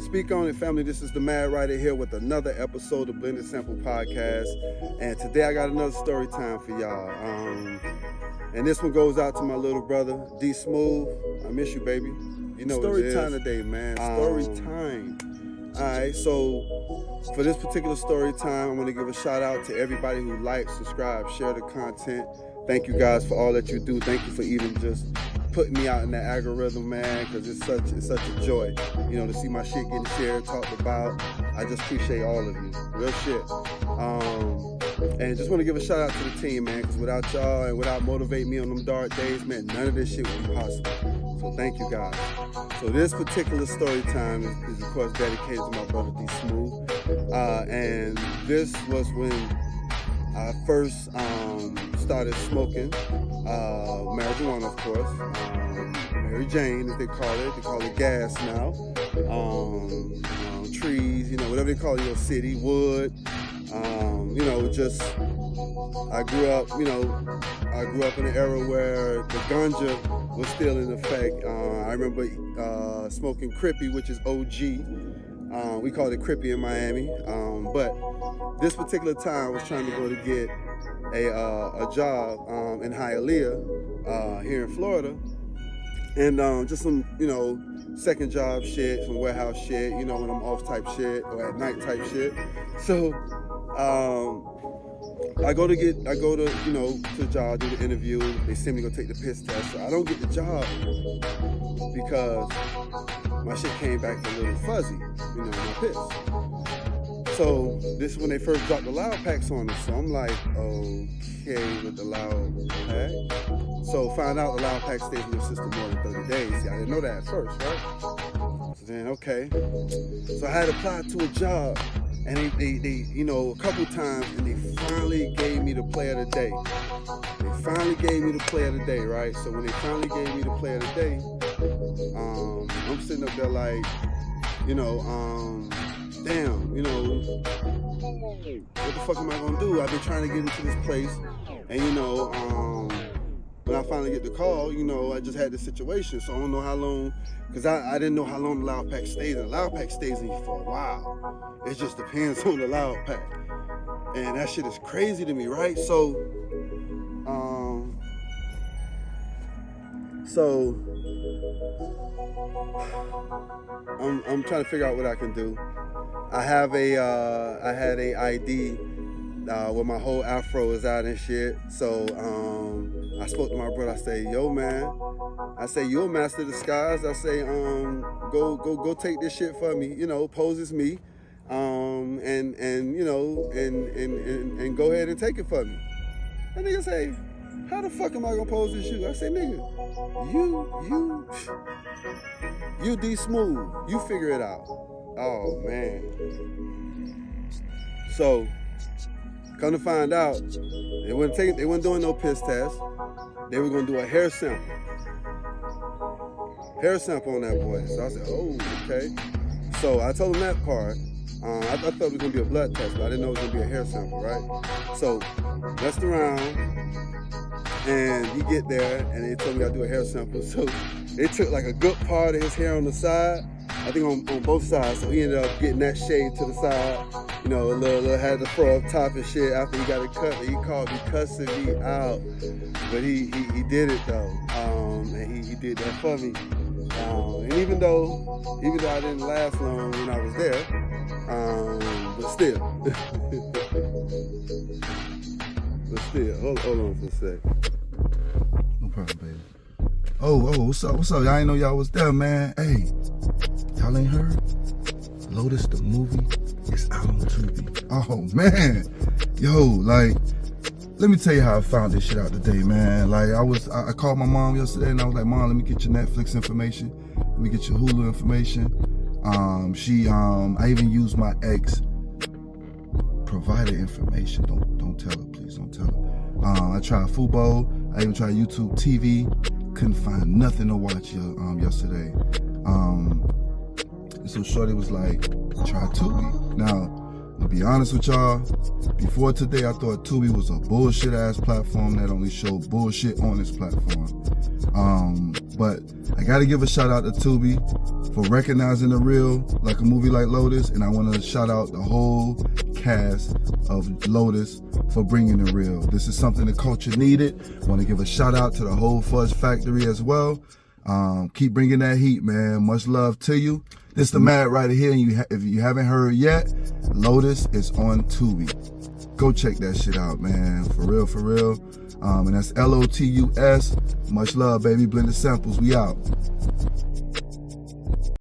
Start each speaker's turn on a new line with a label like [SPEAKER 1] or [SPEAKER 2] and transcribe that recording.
[SPEAKER 1] Speak on it, family. This is the Mad Writer here with another episode of Blended Sample Podcast. And today I got another story time for y'all. And this one goes out to my little brother, D Smooth. I miss you, baby. You know story time today, man. Story time. Alright, so for this particular story time, I want to give a shout out to everybody who likes, subscribe, share the content. Thank you guys for all that you do. Thank you for even just putting me out in that algorithm, man, because it's such a joy, you know, to see my shit getting shared, talked about. I just appreciate all of you, real shit. And just want to give a shout out to the team, man, because without y'all and without motivating me on them dark days, man, none of this shit would be possible. So thank you guys. So this particular story time is of course dedicated to my brother D Smooth, and this was when I first started smoking marijuana, of course. Mary Jane, as they call it gas now. Trees, you know, whatever they call it in your city, wood. You know, just I grew up in an era where the ganja was still in effect. I remember smoking Crippy, which is OG. We called it Crippy in Miami. But this particular time I was trying to go to get a job in Hialeah here in Florida. And just some, you know, second job shit, some warehouse shit, you know, when I'm off type shit or at night type shit. So I go to, you know, to the job, do the interview. They send me to go take the piss test. So I don't get the job because my shit came back a little fuzzy, you know, my piss. So this is when they first dropped the loud packs on us. So I'm like, okay with the loud pack. So find out the loud pack stays in your system more than 30 days. See, I didn't know that at first, right? So then, okay. So I had applied to a job, and they you know, a couple times, and they finally gave me the play of the day. They finally gave me the play of the day, right? So when they finally gave me the play of the day, I'm sitting up there like, you know, damn, you know, what the fuck am I gonna do? I've been trying to get into this place, and you know, when I finally get the call, you know, I just had this situation, so I don't know how long, because I didn't know how long the loud pack stays. The loud pack stays in you for a while. It just depends on the loud pack. And that shit is crazy to me, right? So, I'm trying to figure out what I can do. I had a ID where my whole afro is out and shit. So I spoke to my brother. I say, yo man, I say, you a master of disguise. I say, go take this shit for me. You know, pose as me, and you know, and go ahead and take it for me. That nigga say, how the fuck am I gonna pose this shit? I say, nigga, you D Smooth, you figure it out. Oh man. So come to find out, they weren't doing no piss test. They were gonna do a hair sample on that boy. So I said, oh, okay. So I told him that part. I thought it was gonna be a blood test, but I didn't know it was gonna be a hair sample, right? So messed around, and you get there, and they told me I do a hair sample. So they took like a good part of his hair on the side, I think on both sides. So he ended up getting that shade to the side, you know, a little had the fro up top and shit after he got it cut. But he called me cussing me out, but he did it though, and he did that for me. And even though I didn't last long when I was there, but still, hold on for a sec.
[SPEAKER 2] No problem, baby. Oh, what's up? Y'all ain't know y'all was there, man. Hey, y'all ain't heard? Lotus the movie is out on Tubi. Oh man, yo, like, let me tell you how I found this shit out today, man. Like, I called my mom yesterday, and I was like, Mom, let me get your Netflix information. Let me get your Hulu information. I even used my ex provider information. Don't tell her, please. Don't tell her. I tried Fubo. I even tried YouTube TV. Couldn't find nothing to watch yesterday. So Shorty was like, try Tubi. Now, I'll be honest with y'all. Before today, I thought Tubi was a bullshit ass platform that only showed bullshit on this platform. But I gotta give a shout out to Tubi for recognizing the real, like a movie like Lotus, and I want to shout out the whole cast of Lotus for bringing the real. This is something the culture needed. Want to give a shout out to the whole Fudge Factory as well. Keep bringing that heat, man. Much love to you. This the Mad right here, and if you haven't heard yet, Lotus is on Tubi. Go check that shit out, man. For real, for real. And that's LOTUS. Much love, baby. Blended Samples. We out.